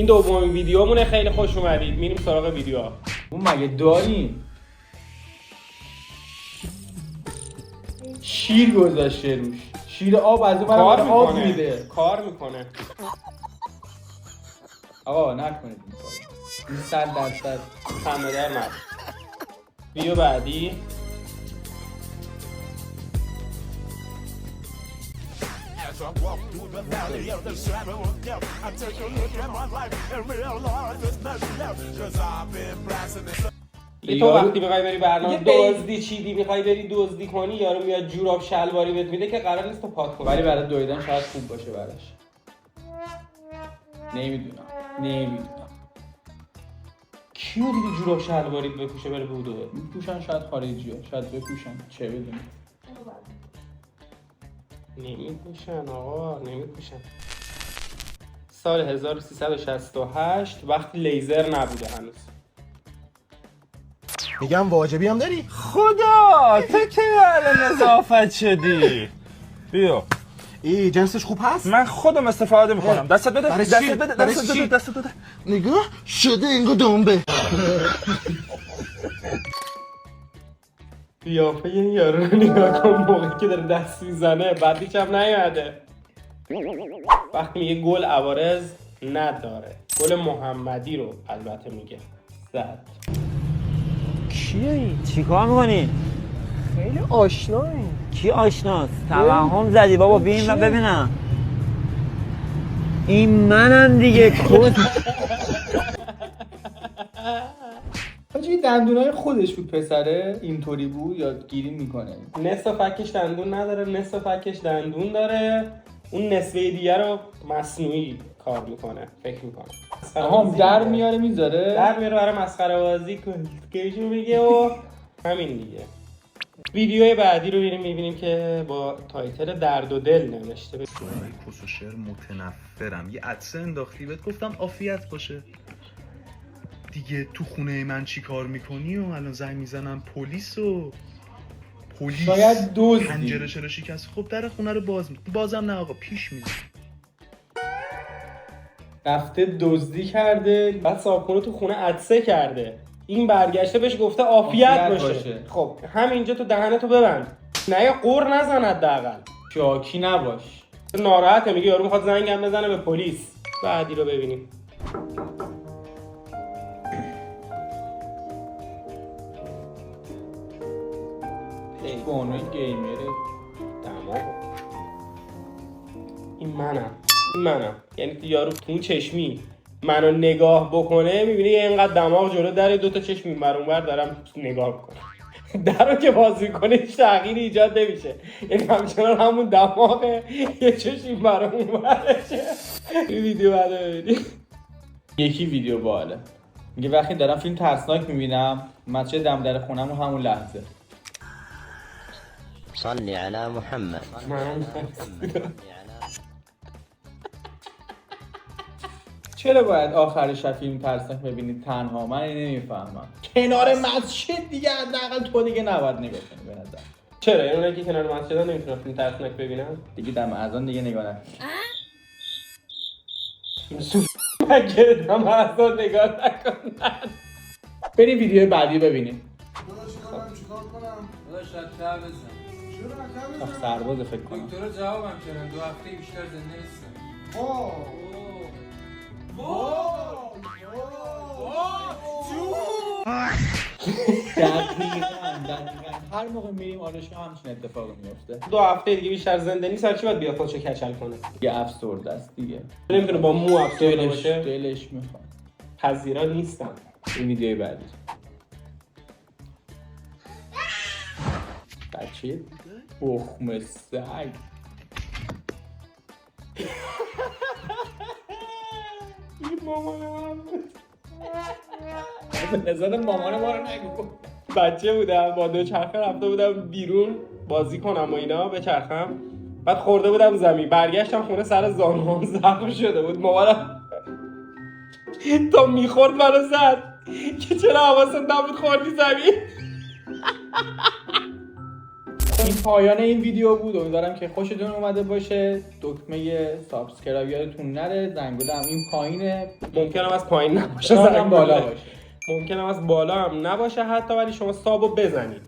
این دومین ویدیومونه. خیلی خوش اومدید. میریم سراغ ویدیوها. اون مگه داریم؟ شیر گذاشته روش. شیر آب از اون کار آب میکنه. میده. کار میکنه. آقا نکنید این کارو. این 100% خنده در نبود. ویدیو بعدی. تو وقتی میخوای بری برنامه دزدی چیدی میخوای بری دزدی کنی، یارو میاد جوراب شلواری بهت میده که قرار نیست تو پاک کنی. ولی برای دویدن شاید خوب باشه براش. نمیدونم. کیو دیدی جوراب شلواری بپوشه بره بودو؟ میپوشن شاید خارجی ها. شاید بپوشن. چه بدونی؟ نمیپوشن آقا، نمیپوشن. سال 1368 وقتی لیزر نبوده هنوز. میگم واجبی هم داری؟ خدا تو که الان نظافت شدی. بیا ای جنسش خوب هست؟ من خودم استفاده میکنم. دستت بده. برای چی؟ دستت بده. برای دستت چی؟ بده. دستت بده. نگاه شده انگار دنبه. قیافه این یارو رو نگاه کن موقعی که داره دست میزنه، بعدیش هم نیومده. وقتی میگه گل عوارض نداره، گل محمدی رو البته میگه. زد. کیه این؟ چی کار میکنی؟ خیلی آشنایی. کی آشناست؟ توهم زدی بابا، ببین و ببینم. این منم دیگه. کس حاجی دندونای خودش بود پسره اینطوری بود یا گیری میکنه؟ نصف فکش دندون نداره، نصف فکش دندون داره. اون نصفه دیگه رو مصنوعی کار میکنه، فکر میکنه. آها در میاره میذاره؟ در میاره برای مسخره بازی کهشو میگه و همین دیگه. ویدیوی بعدی رو میبینیم که با تایتل درد و دل نوشته. کس و شعر متنفرم. یه عدسه انداختی بهت گفتم عافیت باشه دیگه. تو خونه من چی کار میکنی و الان زنگ میزنم پلیس شاید دزدی. پنجره چرا شکست؟ خب در خونه رو بازم نه آقا، پیش میزن. رفته دزدی کرده. بعد صاحبخونه تو خونه عطسه کرده، این برگشته بهش گفته عافیت باشه. خب همینجا تو دهنتو ببند، نه یا قور نزن حداقل. شاکی نباش. ناراحته، میگه یارو میخواد زنگم بزنه به پلیس. بعدی رو ببینیم. بانوی گیمره دماغ. این منم. یعنی یارو تو اون چشمی منو نگاه بکنه، میبینی اینقدر دماغ جلو در، دوتا چشم این بر اون بر دارم نگاه میکنه. در رو که باز میکنه هیچ تغییری ایجاد نمیشه، یعنی همچنان همون دماغه، یه چشم این بر اون برشه. این ویدیو بعد ببینید. یکی ویدیو باله. میگه وقتی دارم فیلم ترسناک میبینم، مسجد دم در خونم و همون لحظه. صلی علی محمد. چرا باید آخر شب فیلم ترسناک ببینید تنها؟ من نمیفهمم. کنار مسجد دیگه حداقل تو دیگه نباید نگاه کنی به نظر. چرا اونایی که کنار مسجدن نمیتونن فیلم ترسناک ببینن؟ دیگه دم اذان دیگه نگاه نکن. مگه دم اذان نگاه نکنن. بریم ویدیو بعدی ببینیم. چیکار کنم؟ داداش رکتر بزن. چرا آخ سرباز فکر کنم. دکترها جوابم کردن 2 هفته بیشتر زنده نیستم. دقیقاً هر موقع میریم آرایشگاه همچین اتفاقی میفته. 2 هفته دیگه بیشتر زنده نیست، هر چی باید بیاد خودشو کچل کنه. دیگه افسرده است دیگه. نمیتونه با مو افسرده باشه. دلش میخواد. پذیرا نیستم. این ویدیوی بعدی. بچه تخم سگ. این مامان من بود. به نظر مامان ما رو نگو. بچه بودم با 2 چرخه رفته بودم بیرون بازی کنم و اینا، بچرخم، بعد خورده بودم زمین، برگشتم خونه سر زانوام زخم شده بود. مامانم تا میخورد منو زد که چرا حواست نبود خوردی زمین. این پایان این ویدیو بود. امیدوارم که خوشتون اومده باشه. دکمه سابسکرایب یادتون نره. زنگوله هم این پایینه. ممکنه از پایین نباشه، شاید هم بالا باشه. ممکنه از بالا هم نباشه حتی، ولی شما سابو بزنید.